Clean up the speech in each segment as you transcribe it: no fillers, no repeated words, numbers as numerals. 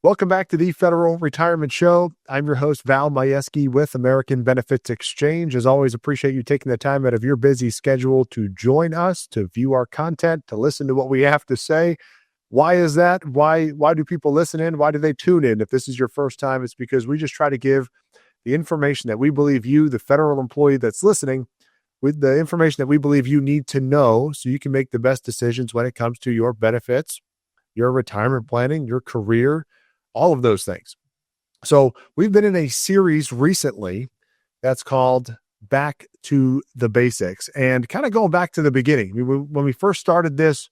Welcome back to the Federal Retirement Show. I'm your host, Val Majewski with American Benefits Exchange. As always, appreciate you taking the time out of your busy schedule to join us, to view our content, to listen to what we have to say. Why is that? Why do people listen in? Why do they tune in? If this is your first time, it's because we just try to give the information that we believe you, the federal employee that's listening, with the information that we believe you need to know so you can make the best decisions when it comes to your benefits, your retirement planning, your career, all of those things. So we've been in a series recently that's called Back to the Basics, and kind of going back to the beginning. When we first started this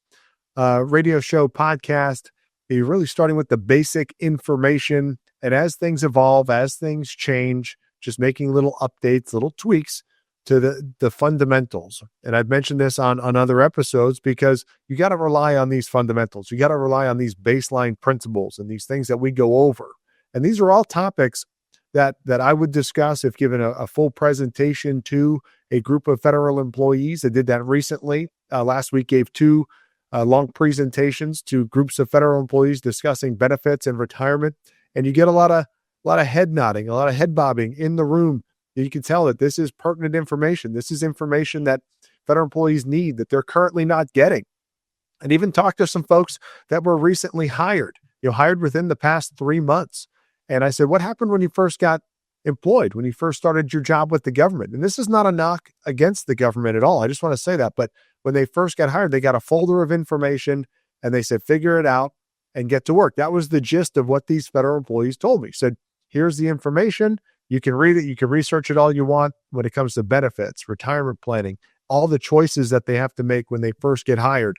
radio show podcast, we were really starting with the basic information. And as things evolve, as things change, just making little updates, little tweaks to the fundamentals. And I've mentioned this on other episodes because you got to rely on these fundamentals. You got to rely on these baseline principles and these things that we go over. And these are all topics that I would discuss if given a full presentation to a group of federal employees. I did that recently. Last week, gave two long presentations to groups of federal employees discussing benefits and retirement. And you get a lot of head nodding, a lot of head bobbing in the room. You can tell that this is pertinent information. This is information that federal employees need that they're currently not getting. And even talk to some folks that were recently hired, hired within the past 3 months. And I said, what happened when you first got employed, when you first started your job with the government? And this is not a knock against the government at all. I just want to say that. But when they first got hired, they got a folder of information and they said, figure it out and get to work. That was the gist of what these federal employees told me. Said, here's the information. You can read it. You can research it all you want when it comes to benefits, retirement planning, all the choices that they have to make when they first get hired.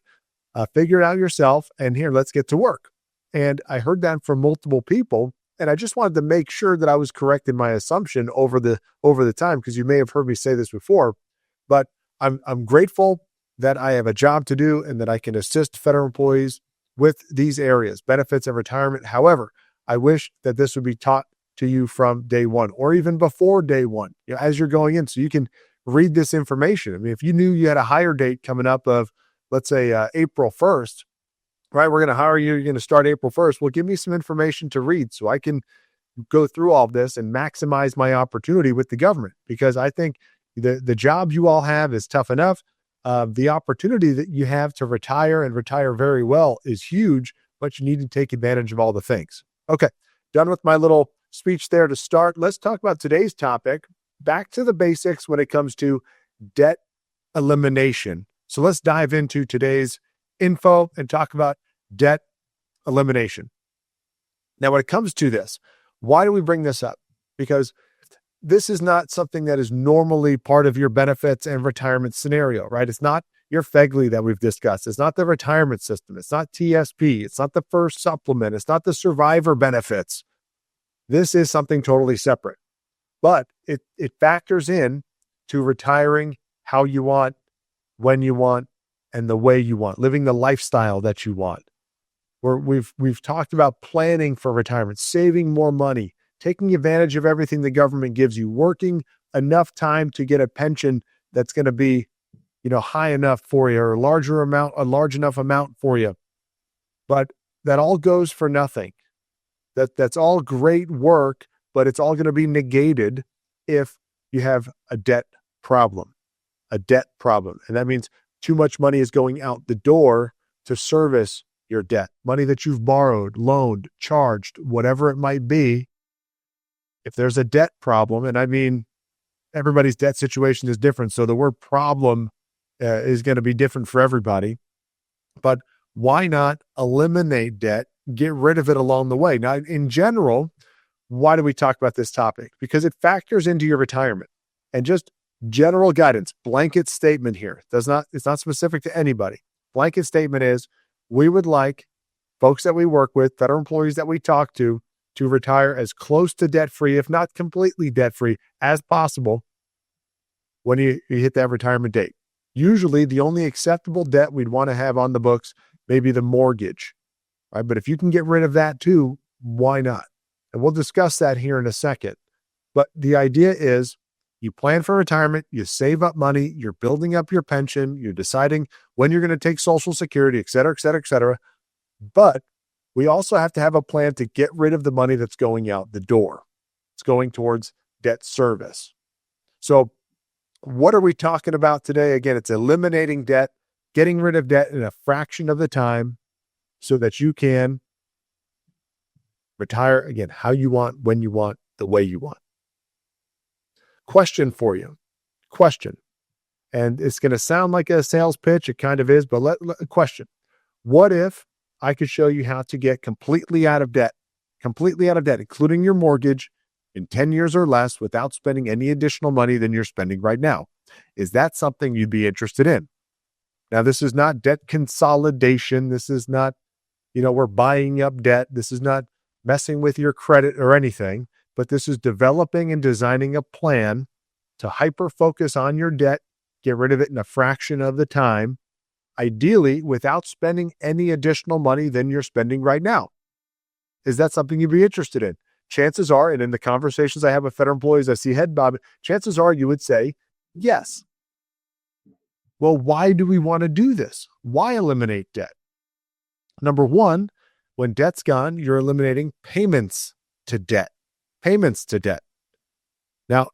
Figure it out yourself. And here, let's get to work. And I heard that from multiple people. And I just wanted to make sure that I was correct in my assumption over the time, because you may have heard me say this before. But I'm grateful that I have a job to do and that I can assist federal employees with these areas, benefits and retirement. However, I wish that this would be taught to you from day one or even before day one, as you're going in, so you can read this information. I mean, if you knew you had a hire date coming up of, let's say, April 1st, right? We're going to hire you. You're going to start April 1st. Well, give me some information to read so I can go through all of this and maximize my opportunity with the government, because I think the job you all have is tough enough. The opportunity that you have to retire and retire very well is huge, but you need to take advantage of all the things. Okay, done with my little speech there to start. Let's talk about today's topic, back to the basics when it comes to debt elimination. So let's dive into today's info and talk about debt elimination. Now, when it comes to this, why do we bring this up? Because this is not something that is normally part of your benefits and retirement scenario, right? It's not your FEGLI that we've discussed. It's not the retirement system. It's not TSP. It's not the first supplement. It's not the survivor benefits. This is something totally separate, but it factors in to retiring how you want, when you want, and the way you want, living the lifestyle that you want. We've talked about planning for retirement, saving more money, taking advantage of everything the government gives you, working enough time to get a pension that's going to be, high enough for you, or a large enough amount for you. But that all goes for nothing. That's all great work, but it's all going to be negated if you have a debt problem. And that means too much money is going out the door to service your debt. Money that you've borrowed, loaned, charged, whatever it might be. If there's a debt problem, and I mean, everybody's debt situation is different, so the word problem is going to be different for everybody. But why not eliminate debt? Get rid of it along the way. Now, in general, why do we talk about this topic? Because it factors into your retirement. And just general guidance, blanket statement here. It's not specific to anybody. Blanket statement is, we would like folks that we work with, federal employees that we talk to retire as close to debt-free, if not completely debt-free, as possible when you hit that retirement date. Usually, the only acceptable debt we'd want to have on the books may be the mortgage. Right? But if you can get rid of that too, why not? And we'll discuss that here in a second. But the idea is, you plan for retirement, you save up money, you're building up your pension, you're deciding when you're going to take Social Security, et cetera, et cetera, et cetera. But we also have to have a plan to get rid of the money that's going out the door. It's going towards debt service. So what are we talking about today? Again, it's eliminating debt, getting rid of debt in a fraction of the time so that you can retire, again, how you want, when you want, the way you want. Question for you. Question. And it's going to sound like a sales pitch. It kind of is, but question. What if I could show you how to get completely out of debt, including your mortgage, in 10 years or less without spending any additional money than you're spending right now? Is that something you'd be interested in? Now, this is not debt consolidation. This is not, we're buying up debt. This is not messing with your credit or anything, but this is developing and designing a plan to hyper-focus on your debt, get rid of it in a fraction of the time, ideally without spending any additional money than you're spending right now. Is that something you'd be interested in? Chances are, and in the conversations I have with federal employees, I see head bobbing, chances are you would say yes. Well, why do we want to do this? Why eliminate debt? Number one, when debt's gone, you're eliminating payments to debt. Now,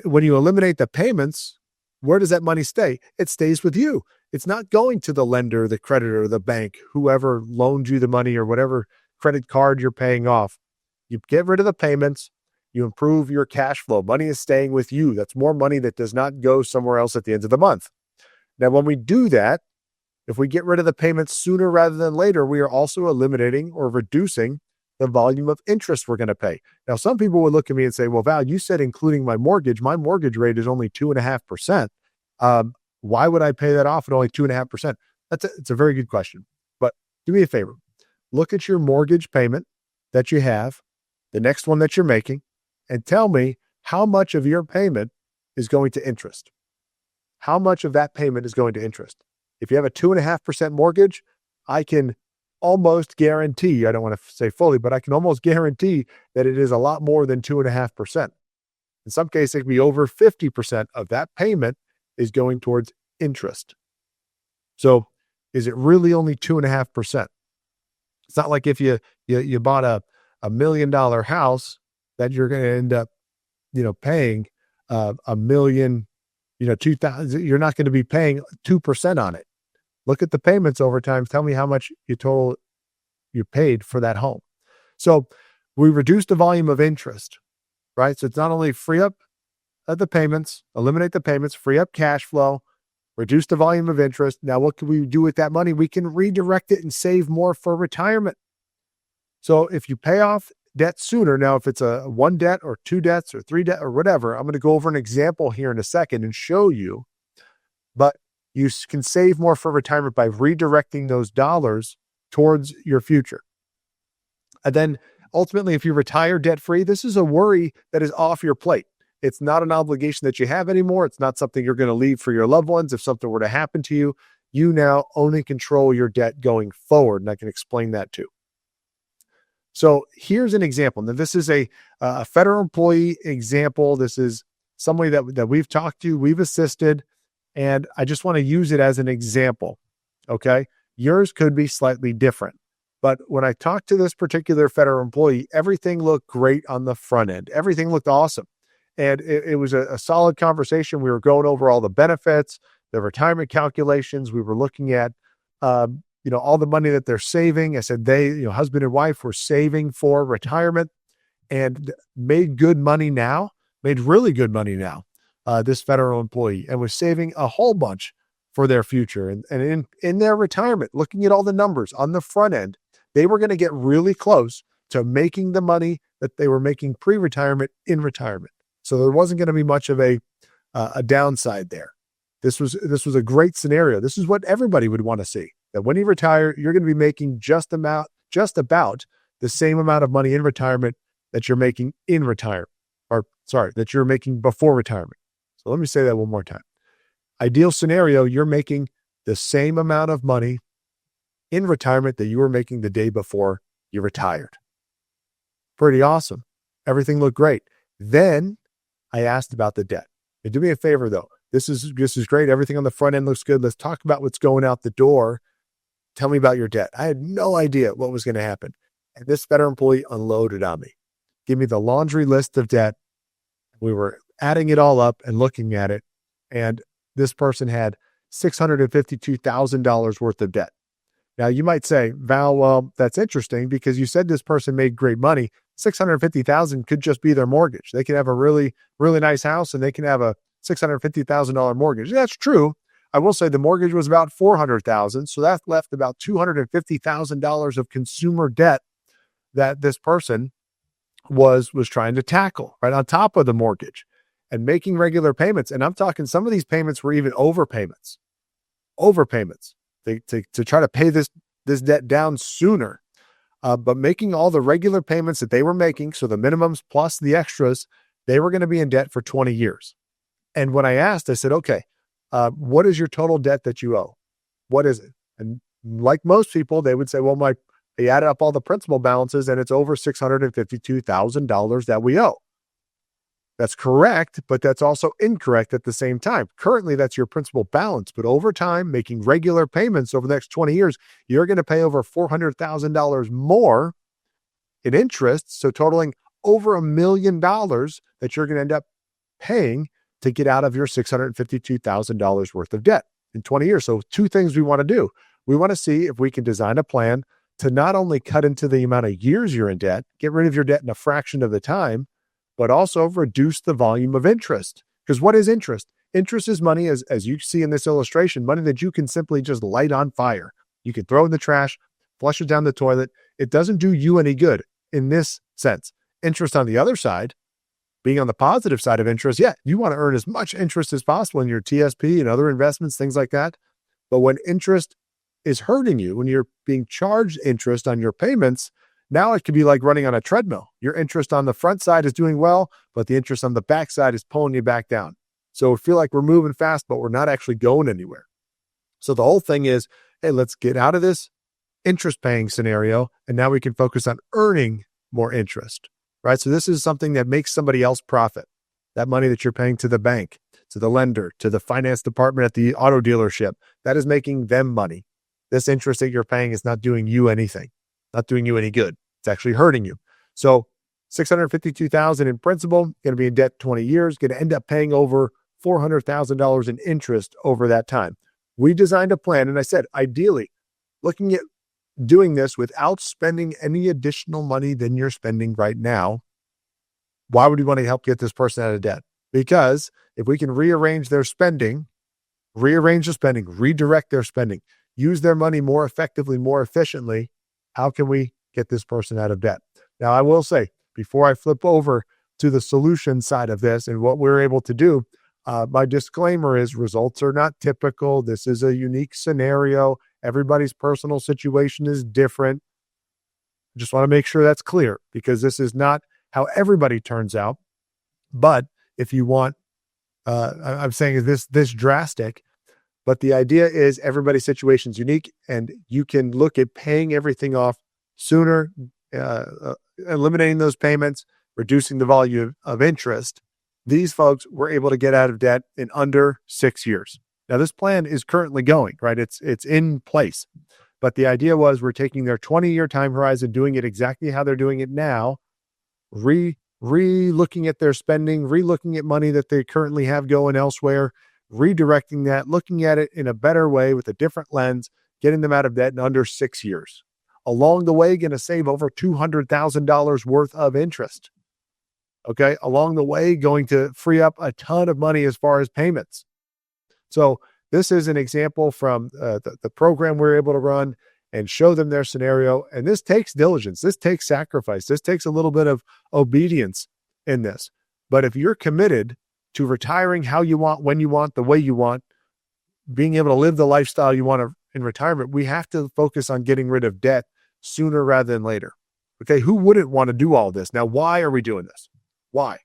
when you eliminate the payments, where does that money stay? It stays with you. It's not going to the lender, the creditor, the bank, whoever loaned you the money or whatever credit card you're paying off. You get rid of the payments, you improve your cash flow. Money is staying with you. That's more money that does not go somewhere else at the end of the month. Now, when we do that, if we get rid of the payments sooner rather than later, we are also eliminating or reducing the volume of interest we're going to pay. Now, some people would look at me and say, well, Val, you said including my mortgage rate is only 2.5%. Why would I pay that off at only 2.5%? It's a very good question. But do me a favor. Look at your mortgage payment that you have, the next one that you're making, and tell me how much of your payment is going to interest. How much of that payment is going to interest? If you have a 2.5% mortgage, I can almost guarantee, I don't want to say fully, but I can almost guarantee that it is a lot more than 2.5%. In some cases, it can be over 50% of that payment is going towards interest. So is it really only 2.5%? It's not like if you bought a $1 million house that you're going to end up, paying $1 million, 2,000. You're not going to be paying 2% on it. Look at the payments over time. Tell me how much you paid for that home. So we reduce the volume of interest, right? So it's not only free up the payments, eliminate the payments, free up cash flow, reduce the volume of interest. Now, what can we do with that money? We can redirect it and save more for retirement. So if you pay off debt sooner, now if it's a one debt or two debts or three debt or whatever, I'm going to go over an example here in a second and show you, but you can save more for retirement by redirecting those dollars towards your future. And then ultimately, if you retire debt-free, this is a worry that is off your plate. It's not an obligation that you have anymore. It's not something you're going to leave for your loved ones. If something were to happen to you, you now own and control your debt going forward. And I can explain that too. So here's an example. Now, this is a federal employee example. This is somebody that we've talked to, we've assisted, and I just want to use it as an example. Okay. Yours could be slightly different. But when I talked to this particular federal employee, everything looked great on the front end. Everything looked awesome. And it was a solid conversation. We were going over all the benefits, the retirement calculations. We were looking at, all the money that they're saving. I said husband and wife were saving for retirement and made really good money now, this federal employee, and was saving a whole bunch for their future. And in their retirement, looking at all the numbers on the front end, they were going to get really close to making the money that they were making pre-retirement in retirement. So there wasn't going to be much of a downside there. This was a great scenario. This is what everybody would want to see, that when you retire, you're going to be making just about the same amount of money in retirement that you're making that you're making before retirement. So let me say that one more time. Ideal scenario, you're making the same amount of money in retirement that you were making the day before you retired. Pretty awesome. Everything looked great. Then I asked about the debt. And do me a favor though. This is great. Everything on the front end looks good. Let's talk about what's going out the door. Tell me about your debt. I had no idea what was going to happen. And this federal employee unloaded on me. Give me the laundry list of debt. We were adding it all up and looking at it. And this person had $652,000 worth of debt. Now you might say, Val, well, that's interesting because you said this person made great money. 650,000 could just be their mortgage. They can have a really, really nice house and they can have a $650,000 mortgage. That's true. I will say the mortgage was about $400,000. So that left about $250,000 of consumer debt that this person was trying to tackle right on top of the mortgage and making regular payments. And I'm talking some of these payments were even overpayments to try to pay this debt down sooner. But making all the regular payments that they were making, so the minimums plus the extras, they were going to be in debt for 20 years. And when I asked, I said, okay, what is your total debt that you owe? What is it? And like most people, they would say, well, they added up all the principal balances and it's over $652,000 that we owe. That's correct, but that's also incorrect at the same time. Currently, that's your principal balance, but over time, making regular payments over the next 20 years, you're going to pay over $400,000 more in interest, so totaling over $1 million that you're going to end up paying to get out of your $652,000 worth of debt in 20 years. So two things we want to do. We want to see if we can design a plan to not only cut into the amount of years you're in debt, get rid of your debt in a fraction of the time, but also reduce the volume of interest. Because what is interest? Interest is money, as you see in this illustration, money that you can simply just light on fire. You can throw in the trash, flush it down the toilet. It doesn't do you any good in this sense. Interest on the other side, being on the positive side of interest, yeah, you want to earn as much interest as possible in your TSP and other investments, things like that. But when interest is hurting you, when you're being charged interest on your payments, now it could be like running on a treadmill. Your interest on the front side is doing well, but the interest on the back side is pulling you back down. So we feel like we're moving fast, but we're not actually going anywhere. So the whole thing is, hey, let's get out of this interest paying scenario. And now we can focus on earning more interest, right? So this is something that makes somebody else profit. That money that you're paying to the bank, to the lender, to the finance department at the auto dealership, that is making them money. This interest that you're paying is not doing you anything. Not doing you any good. It's actually hurting you. So $652,000 in principal, going to be in debt 20 years, going to end up paying over $400,000 in interest over that time. We designed a plan, and I said, ideally, looking at doing this without spending any additional money than you're spending right now. Why would we want to help get this person out of debt? Because if we can rearrange the spending, redirect their spending, use their money more effectively, more efficiently, how can we get this person out of debt? Now, I will say, before I flip over to the solution side of this and what we're able to do, my disclaimer is results are not typical. This is a unique scenario. Everybody's personal situation is different. Just want to make sure that's clear because this is not how everybody turns out. But if you want, I'm saying this drastic, but the idea is everybody's situation is unique and you can look at paying everything off sooner, eliminating those payments, reducing the volume of interest. These folks were able to get out of debt in under 6 years. Now, this plan is currently going, right? It's in place. But the idea was we're taking their 20-year time horizon, doing it exactly how they're doing it now, re-looking at their spending, re-looking at money that they currently have going elsewhere, redirecting that, looking at it in a better way with a different lens, getting them out of debt in under 6 years. Along the way, going to save over $200,000 worth of interest. Okay. Along the way, going to free up a ton of money as far as payments. So this is an example from the program we're able to run and show them their scenario. And this takes diligence. This takes sacrifice. This takes a little bit of obedience in this. But if you're committed to retiring how you want, when you want, the way you want, being able to live the lifestyle you want in retirement, we have to focus on getting rid of debt sooner rather than later. Okay. Who wouldn't want to do all this? Now, why are we doing this? Why?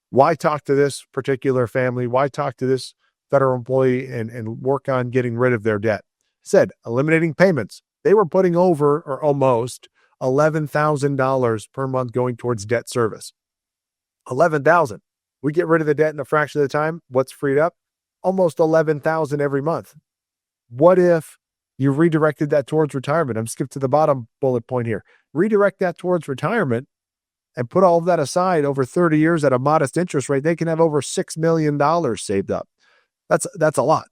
Why talk to this particular family? Why talk to this federal employee and work on getting rid of their debt? Said, eliminating payments. They were putting over or almost $11,000 per month going towards debt service. $11,000. We get rid of the debt in a fraction of the time. What's freed up? Almost $11,000 every month. What if You redirected that towards retirement. I'm skipped to the bottom bullet point here. Redirect that towards retirement and put all of that aside over 30 years at a modest interest rate. They can have over $6 million saved up. That's a lot.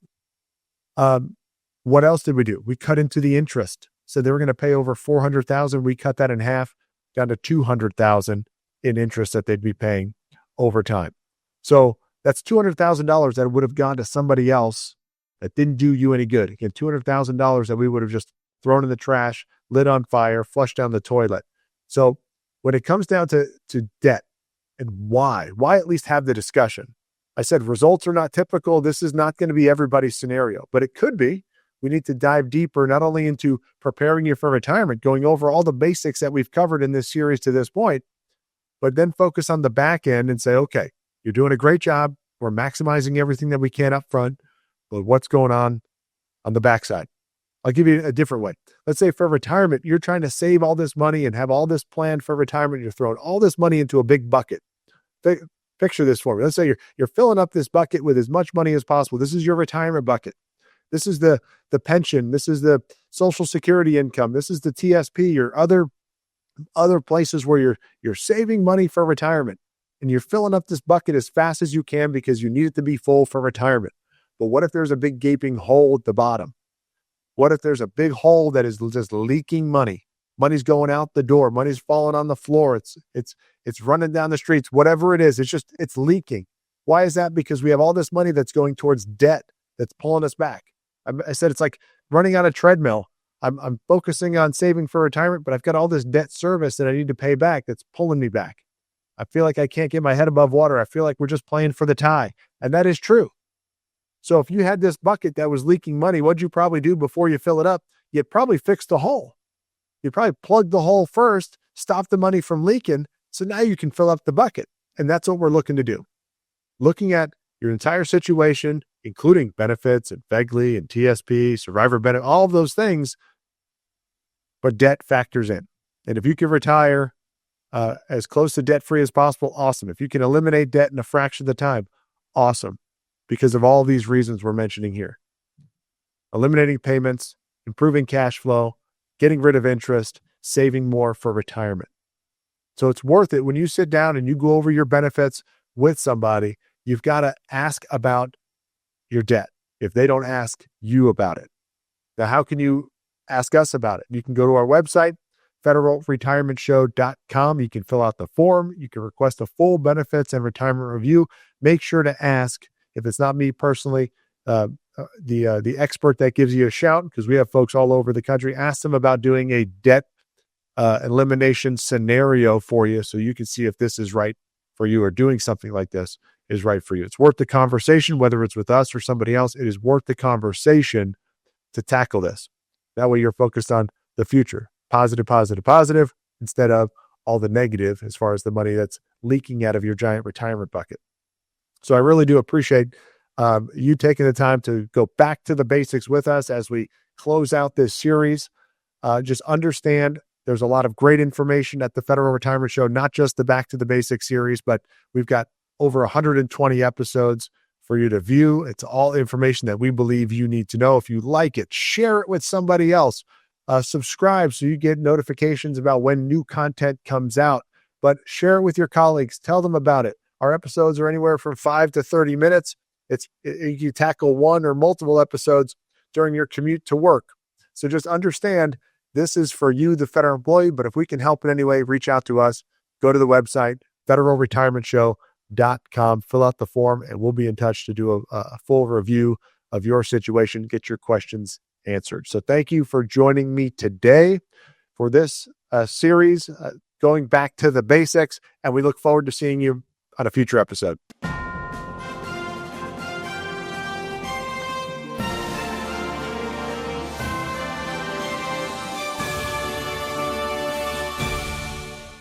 What else did we do? We cut into the interest. So they were going to pay over $400,000. We cut that in half, down to $200,000 in interest that they'd be paying over time. So that's $200,000 that would have gone to somebody else that didn't do you any good. Again, $200,000 that we would have just thrown in the trash, lit on fire, flushed down the toilet. So when it comes down to debt and why at least have the discussion? I said results are not typical. This is not going to be everybody's scenario, but it could be. We need to dive deeper, not only into preparing you for retirement, going over all the basics that we've covered in this series to this point, but then focus on the back end and say, okay, you're doing a great job. We're maximizing everything that we can up front, but what's going on the backside? I'll give you a different way. Let's say for retirement, you're trying to save all this money and have all this planned for retirement. You're throwing all this money into a big bucket. Picture this for me. Let's say you're filling up this bucket with as much money as possible. This is your retirement bucket. This is the pension. This is the Social Security income. This is the TSP, your other places where you're saving money for retirement. And you're filling up this bucket as fast as you can because you need it to be full for retirement. But what if there's a big gaping hole at the bottom? What if there's a big hole that is just leaking money? Money's going out the door. Money's falling on the floor. It's running down the streets. Whatever it is, it's leaking. Why is that? Because we have all this money that's going towards debt that's pulling us back. I said it's like running on a treadmill. I'm focusing on saving for retirement, but I've got all this debt service that I need to pay back that's pulling me back. I feel like I can't get my head above water. I feel like we're just playing for the tie. And that is true. So if you had this bucket that was leaking money, what'd you probably do before you fill it up? You'd probably fix the hole. You'd probably plug the hole first, stop the money from leaking, so now you can fill up the bucket. And that's what we're looking to do. Looking at your entire situation, including benefits and FEGLI and TSP, survivor benefit, all of those things, but debt factors in. And if you can retire as close to debt-free as possible, awesome. If you can eliminate debt in a fraction of the time, awesome. Because of all these reasons we're mentioning here. Eliminating payments, improving cash flow, getting rid of interest, saving more for retirement. So it's worth it when you sit down and you go over your benefits with somebody. You've got to ask about your debt if they don't ask you about it. Now, how can you ask us about it? You can go to our website, federalretirementshow.com. You can fill out the form. You can request a full benefits and retirement review. Make sure to ask, if it's not me personally, the expert that gives you a shout, because we have folks all over the country, ask them about doing a debt elimination scenario for you so you can see if this is right for you or doing something like this is right for you. It's worth the conversation, whether it's with us or somebody else. It is worth the conversation to tackle this. That way you're focused on the future. Positive, positive, positive, instead of all the negative as far as the money that's leaking out of your giant retirement bucket. So I really do appreciate you taking the time to go back to the basics with us as we close out this series. Just understand there's a lot of great information at the Federal Retirement Show, not just the Back to the Basics series, but we've got over 120 episodes for you to view. It's all information that we believe you need to know. If you like it, share it with somebody else. Subscribe so you get notifications about when new content comes out, but share it with your colleagues. Tell them about it. Our episodes are anywhere from 5 to 30 minutes. You tackle one or multiple episodes during your commute to work. So just understand this is for you, the federal employee, but if we can help in any way, reach out to us. Go to the website, federalretirementshow.com, fill out the form, and we'll be in touch to do a full review of your situation, get your questions answered. So thank you for joining me today for this series, going back to the basics, and we look forward to seeing you on a future episode.